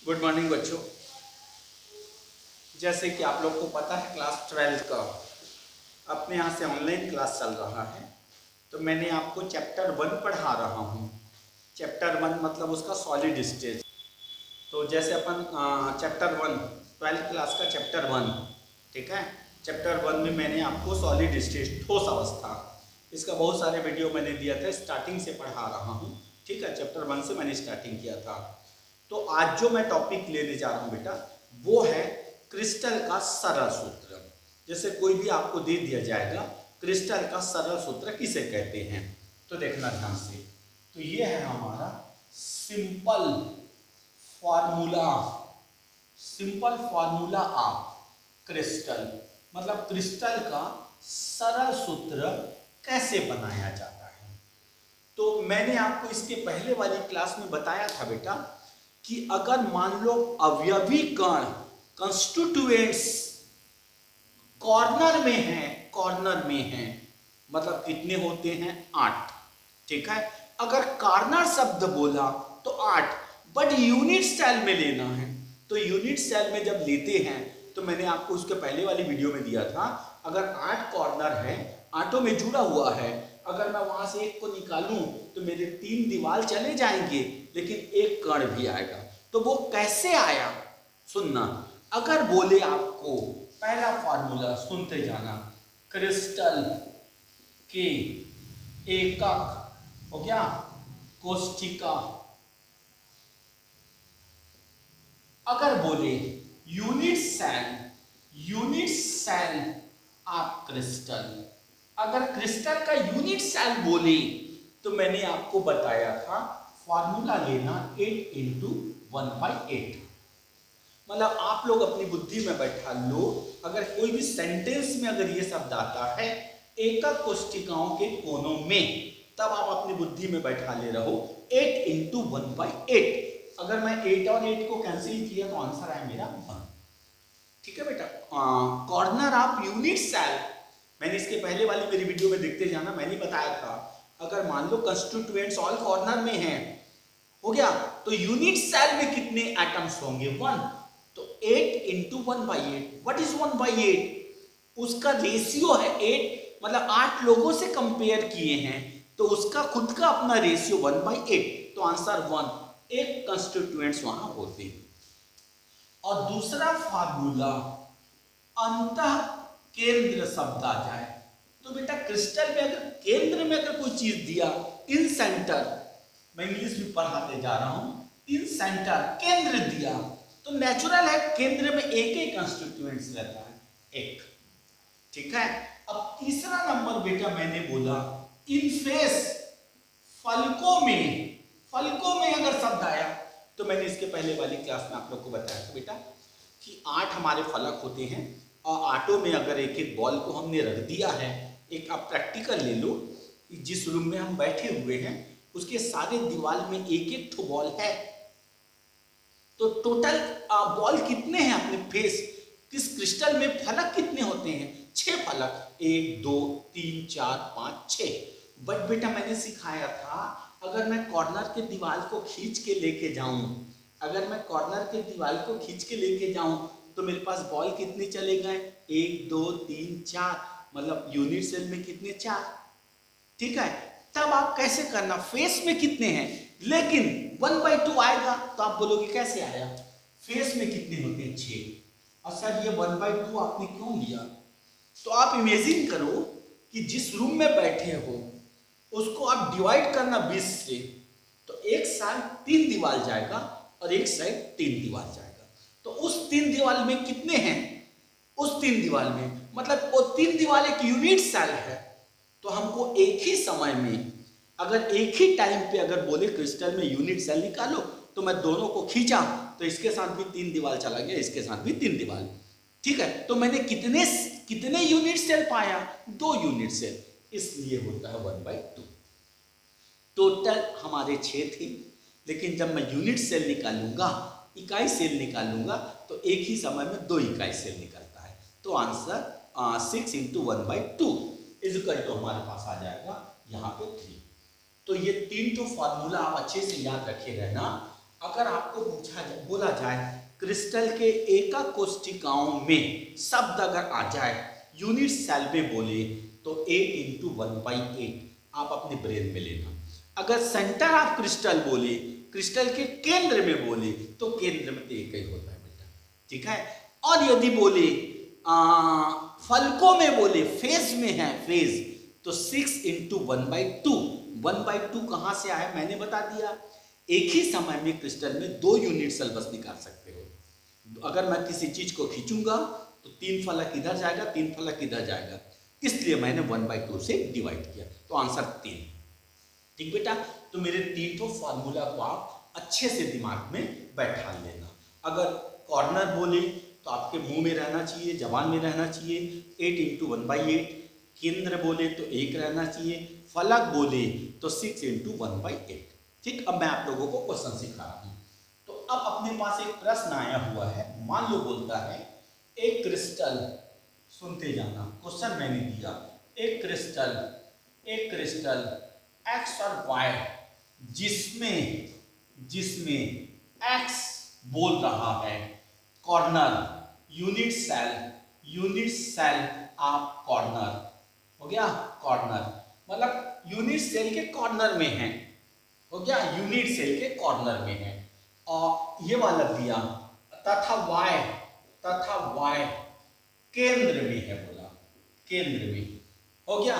Good morning बच्चों। जैसे कि आप लोग को पता है क्लास 12 का अपने यहाँ से ऑनलाइन क्लास चल रहा है, तो मैंने आपको चैप्टर 1 पढ़ा रहा हूँ। चैप्टर 1 मतलब उसका सॉलिड स्टेज। तो जैसे अपन चैप्टर 1 12th क्लास का चैप्टर 1, ठीक है। चैप्टर 1 में मैंने आपको सॉलिड स्टेज ठोस अवस्था, इसका बहुत सारे वीडियो मैंने दिया था, स्टार्टिंग से पढ़ा रहा हूँ, ठीक है। चैप्टर 1 से मैंने स्टार्टिंग किया था। तो आज जो मैं टॉपिक लेने जा रहा हूँ बेटा, वो है क्रिस्टल का सरल सूत्र। जैसे कोई भी आपको दे दिया जाएगा, क्रिस्टल का सरल सूत्र किसे कहते हैं, तो देखना ध्यान से। तो ये है हमारा simple formula, simple formula of crystal, मतलब क्रिस्टल का सरल सूत्र कैसे बनाया जाता है। तो मैंने आपको इसके पहले वाली क्लास में बताया था बेटा कि अगर मान लो अवयवी कण कंस्टिट्यूएंट्स कॉर्नर में है, कॉर्नर में है, मतलब कितने होते हैं 8, ठीक है। अगर कॉर्नर शब्द बोला तो 8, बट यूनिट सेल में लेना है। तो यूनिट सेल में जब लेते हैं तो मैंने आपको उसके पहले वाली वीडियो में दिया था, अगर 8 कॉर्नर है, 8 में जुड़ा हुआ है, अगर मैं वहां से एक को निकालूं तो मेरे 3 दीवार चले जाएंगे, लेकिन एक कण भी आएगा। तो वो कैसे आया सुनना। अगर बोले आपको पहला फॉर्मूला, सुनते जाना, क्रिस्टल के एकक हो गया कोष्ठिका। अगर बोले यूनिट सेल ऑफ क्रिस्टल, अगर क्रिस्टल का यूनिट सेल बोले तो मैंने आपको बताया था फॉर्मूला लेना 8 × 1/8। मतलब आप लोग अपनी बुद्धि में बैठा लो, अगर कोई भी सेंटेंस में अगर ये शब्द आता है एकक कोष्ठिकाओं के कोनों में, तब आप अपनी बुद्धि में बैठा ले रहो 8 × 1/8। अगर मैं 8 और 8 को कैंसिल किया तो आंसर आया मेरा 1, ठीक है बेटा। कॉर्नर ऑफ यूनिट सेल, मैंने इसके पहले वाली मेरी वीडियो में देखते जाना, मैंने बताया था अगर मान लो कंस्टिट्यूएंट्स ऑल कॉर्नर में हैं, हो गया, तो यूनिट सेल में कितने एटम्स होंगे 1। तो 8 × 1/8, व्हाट इज 1/8? उसका रेशियो है 8, मतलब 8 लोगों से कंपेयर किए हैं तो उसका खुद का अपना रेशियो 1/8, तो आंसर 1, एक कंस्टिट्यूएंट्स वहां होते हैं। और दूसरा फार्मूला अंतः केंद्र शब्द आ जाए तो बेटा क्रिस्टल में अगर केंद्र में अगर कोई चीज दिया, इन सेंटर, मैं इंग्लिश में पढ़ाते जा रहा हूं, इन सेंटर केंद्र दिया, तो नेचुरल है केंद्र में एक ही कंस्टिट्यूएंट्स रहता है, एक, ठीक है। अब तीसरा नंबर बेटा मैंने बोला इन फेस, फलकों में, फलकों में अगर शब्द आया तो मैंने इसके पहले वाली क्लास में आप लोग को बताया था बेटा कि 8 हमारे फलक होते हैं और 8 में अगर एक एक बॉल को हमने रख दिया है, एक आप प्रैक्टिकल ले लो, जिस रूम में हम बैठे हुए हैं उसके सारे दीवार में एक एक ठो बॉल है, तो टोटल बॉल कितने हैं अपने फेस, किस क्रिस्टल में फलक कितने होते हैं, 6 फलक, 1 2 3 4 5 6। बट बेटा मैंने सिखाया था अगर मैं कॉर्नर के दीवार को खींच के लेके जाऊं, अगर मैं कॉर्नर के दीवार को खींच के लेके जाऊं तो मेरे पास बॉल कितने चले गए, 1 2 3 4, मतलब यूनिट सेल में कितने 4, ठीक है। तब आप कैसे करना, फेस में कितने हैं, लेकिन 1/2 आएगा तो आप बोलोगे कैसे आया, फेस में कितने होते हैं 6। और सर ये 1/2 आपने क्यों लिया, तो आप इमेजिन करो कि जिस रूम में बैठे हो उसको आप डिवाइड करना 20 से, तो एक साइड 3 दीवार जाएगा और एक साइड 3 दीवार जाएगा, तो उस 3 दीवार में कितने हैं, उस 3 दीवार में मतलब वो 3 दीवार एक यूनिट सेल है, तो हमको एक ही समय में अगर एक ही टाइम पे अगर बोले क्रिस्टल में यूनिट सेल निकालो, तो मैं दोनों को खींचा तो इसके साथ भी 3 दीवार चला गया, इसके साथ भी 3 दीवार, ठीक है। तो मैंने कितने यूनिट सेल पाया, 2 यूनिट सेल, इसलिए होता है 1/2। टोटल हमारे 6 थे, लेकिन जब मैं यूनिट सेल निकालूंगा, इकाई सेल निकालूंगा, तो एक ही समय में 2 इकाई सेल निकलता है, तो आंसर 6 × 1/2 इक्वल टू हमारे पास आ जाएगा यहाँ पे 3। तो ये 3 तो फॉर्मूला आप अच्छे से याद रखे रहना। अगर आपको बोला जाए क्रिस्टल के एकक कोष्ठिकाओं में शब्द अगर आ जाए यूनिट सेल में बोले तो 8 इंटू 1/8 आप अपने ब्रेन में लेना। अगर सेंटर ऑफ क्रिस्टल बोले, क्रिस्टल के केंद्र में बोले तो केंद्र में तो एक ही होता है बेटा, ठीक है। और यदि बोले फलकों में बोले, फेज में है, फेज, तो 6 इंटू 1/2। 1/2 कहाँ से आया मैंने बता दिया। एक ही समय में क्रिस्टल में 2 यूनिट सेल बस निकाल सकते हो। अगर मैं किसी चीज को खींचूंगा तो 3 फलक इधर जाएगा, 3 फलक इधर जाएगा, इसलिए मैंने 1/2 से डिवाइड किया, तो आंसर 3। ठीक बेटा, तो मेरे 3 तो फॉर्मूला को आप अच्छे से दिमाग में बैठा लेना। अगर कॉर्नर बोले तो आपके मुंह में रहना चाहिए, जबान में रहना चाहिए 8 इंटू 1/8। केंद्र बोले तो 1 रहना चाहिए, फलक बोले तो 6 इंटू 1/8। ठीक, अब मैं आप लोगों को क्वेश्चन सिखा रहा हूं। तो अब अपने पास एक प्रश्न आया हुआ है, मान लो बोलता है एक क्रिस्टल, सुनते जाना, क्वेश्चन मैंने दिया, एक क्रिस्टल एक्स और वाई जिसमें एक्स बोल रहा है corner, unit cell of corner, हो गया कॉर्नर, मतलब यूनिट सेल के कॉर्नर में है, हो गया यूनिट सेल के कॉर्नर में है। और ये वाला दिया तथा वाई केंद्र में है, बोला केंद्र में, हो गया।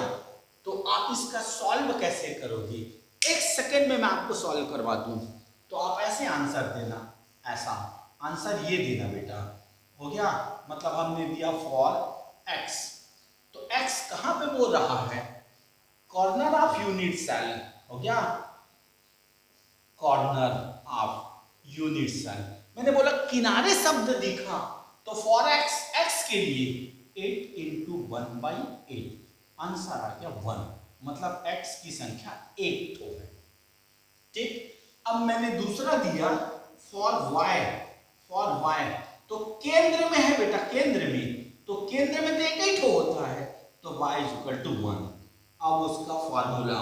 तो आप इसका सॉल्व कैसे करोगे? 1 सेकेंड में मैं आपको सॉल्व करवा दूं, तो आप ऐसे आंसर देना, ऐसा आंसर ये देना बेटा, हो गया। मतलब हमने दिया फॉर एक्स, तो एक्स कहां पे बोल रहा है? कॉर्नर ऑफ यूनिट सेल, हो गया कॉर्नर ऑफ यूनिट सेल। मैंने बोला किनारे शब्द दिखा, तो फॉर एक्स के लिए 8 इंटू 1/8, आंसर आ गया 1, मतलब एक्स की संख्या 1 तो है। ठीक, अब मैंने दूसरा दिया फॉर वाई, तो केंद्र में है बेटा, केंद्र में, तो केंद्र में तो एक ही ठो होता है, तो y इक्वल टू 1। अब उसका फॉर्मूला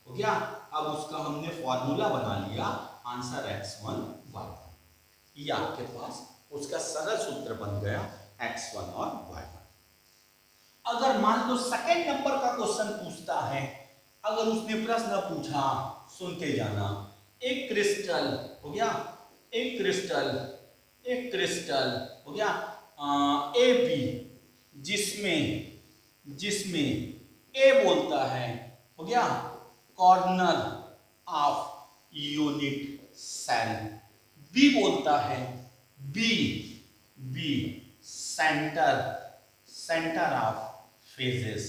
हो गया, अब उसका हमने फॉर्मूला बना लिया, आंसर x1 y1, ये आपके पास उसका सरल सूत्र बन गया x1 और y1। अगर मान लो सेकंड नंबर का क्वेश्चन पूछता है, अगर उसने प्रश्न पूछा, सुनते जाना, एक क्रिस्टल, हो गया एक क्रिस्टल हो गया ए बी, जिसमें ए बोलता है, हो गया corner of unit cell, B बोलता है बी सेंटर ऑफ फेजेस।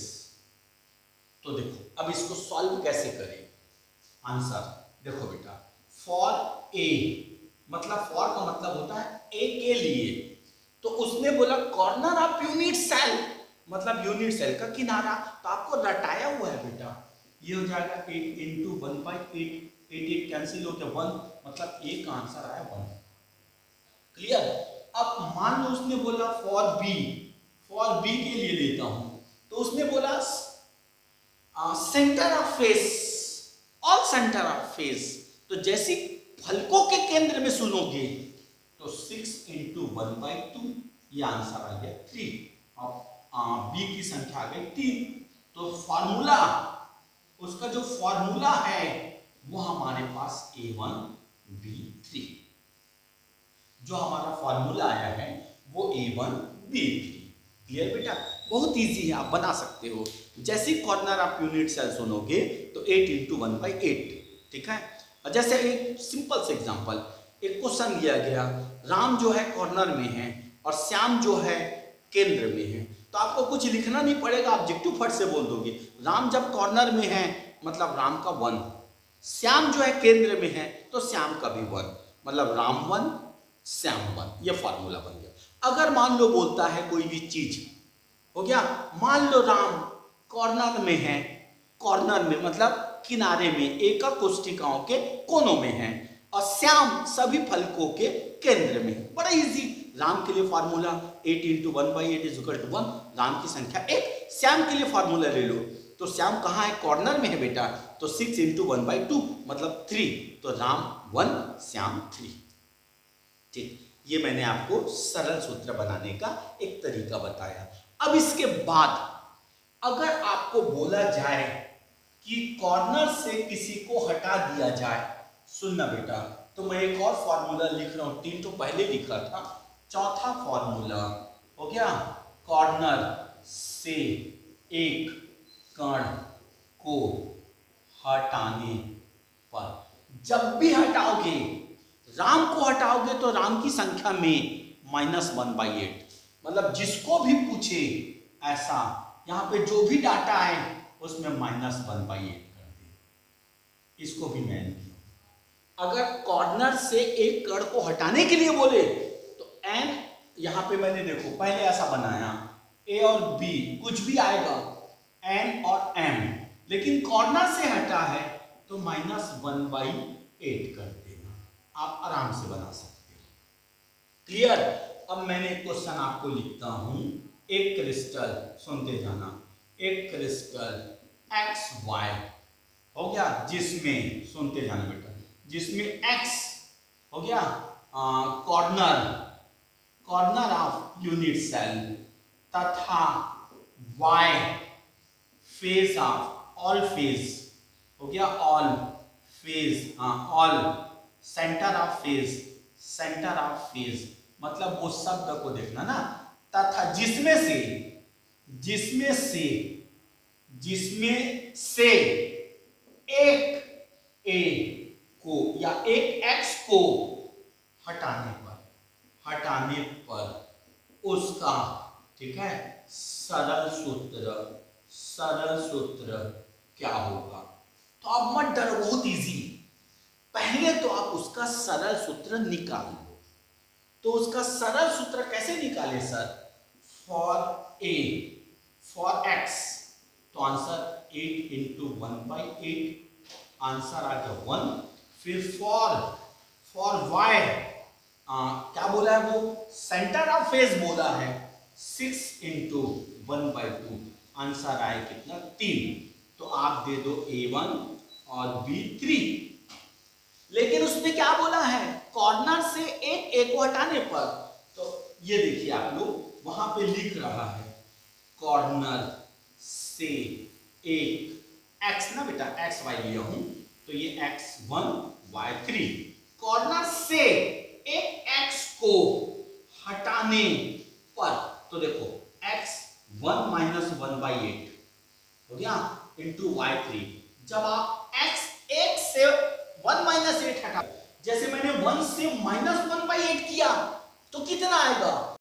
तो देखो अब इसको सॉल्व कैसे करें, आंसर देखो बेटा, फॉर ए, मतलब फॉर का मतलब होता है ए के लिए, तो उसने बोला कॉर्नर ऑफ यूनिट सेल, मतलब यूनिट सेल का किनारा, तो आपको रटाया हुआ है बेटा, ये हो जाएगा 8 इंटू 1/8, 8 कैंसिल होकर 1, मतलब ए का आंसर आया 1। क्लियर? अब मान लो उसने बोला फॉर बी के लिए लेता हूं, तो उसने बोला centre of face, all centre of face, तो जैसे फलकों के केंद्र में सुनोगे तो 6 इंटू 1/2, ये आंसर आ गया 3। अब बी की संख्या आ गई 3, तो फॉर्मूला, उसका जो फॉर्मूला है वो हमारे पास A1B3, जो हमारा फॉर्मूला आया है वो A1B3। क्लियर बेटा? बहुत इजी है, आप बना सकते हो। जैसे कॉर्नर ऑफ यूनिट सेल सुनोगे तो 8 इंटू 1/8, ठीक है। और जैसे एक सिंपल से एग्जांपल, एक क्वेश्चन लिया गया, राम जो है कॉर्नर में है और श्याम जो है केंद्र में है, तो आपको कुछ लिखना नहीं पड़ेगा, ऑब्जेक्टिव फट से बोल दोगे। राम जब कॉर्नर में है मतलब राम का 1, श्याम जो है केंद्र में है तो श्याम का भी 1, मतलब राम 1 श्याम 1, ये फॉर्मूला बन गया। अगर मान लो बोलता है कोई भी चीज, हो गया, मान लो राम कॉर्नर में है, कॉर्नर में मतलब किनारे में, एकक कोष्ठिकाओं के कोनों में है, और श्याम सभी फलकों के केंद्र में। बड़ा इजी, राम के लिए formula 8 into 1/8 is equal to 1, राम की संख्या 1। श्याम के लिए फॉर्मूला ले लो, तो श्याम कहाँ है? कॉर्नर में है बेटा, तो 6 इंटू 1/2 मतलब 3, तो राम 1 श्याम 3। ठीक, ये मैंने आपको सरल सूत्र बनाने का एक तरीका बताया। अब इसके बाद अगर आपको बोला जाए कि कॉर्नर से किसी को हटा दिया जाए, सुनना बेटा, तो मैं एक और फॉर्मूला लिख रहा हूं, 3 तो पहले लिखा था, चौथा फॉर्मूला हो गया, कॉर्नर से एक कण को हटाने पर, जब भी हटाओगे, राम को हटाओगे तो राम की संख्या में -1/8, मतलब जिसको भी पूछे ऐसा, यहां पे जो भी डाटा है उसमें -1/8 कर दे, इसको भी मैंने किया। अगर कॉर्नर से एक कण को हटाने के लिए बोले तो n, यहां पे मैंने देखो पहले ऐसा बनाया, a और b कुछ भी आएगा n और m, लेकिन कॉर्नर से हटा है तो -1/8 कर देना, आप आराम से बना सकते हो। क्लियर? अब मैंने क्वेश्चन आपको लिखता हूं, एक क्रिस्टल, सुनते जाना, एक क्रिस्टल XY हो गया, जिसमें, सुनते जाना बेटा, जिसमें X हो गया कॉर्नर ऑफ यूनिट सेल तथा Y phase of all phase हो गया, all phase, all centre of phase, मतलब वो शब्द को देखना ना, तथा जिसमें से एक A को या एक X को हटाने पर उसका, ठीक है, सरल सूत्र क्या होगा। तो आप मत डरो, बहुत इजी, पहले तो आप उसका सरल सूत्र निकाल लो। तो उसका सरल सूत्र कैसे निकाले सर? फॉर x, तो आंसर 8 × 1/8, आंसर आ गया 1। फिर फॉर y, क्या बोला है वो, सेंटर ऑफ फेज बोला है, 6 × 1/2, आंसर आए कितना, 3। तो आप दे दो A1 और B3। लेकिन उसने क्या बोला है, कॉर्नर से एक A को हटाने पर, तो ये देखिए आप लोग वहां पे लिख रहा है, कॉर्नर से एक X ना बेटा, XY लिया हूं, तो ये X1 Y3, कॉर्नर से एक X को हटाने पर, तो देखो X1 - 1/8 हो गया इंटू Y3। जब आप X1 से 1 - 8 हटा, जैसे मैंने 1 से -1/8 किया तो कितना आएगा,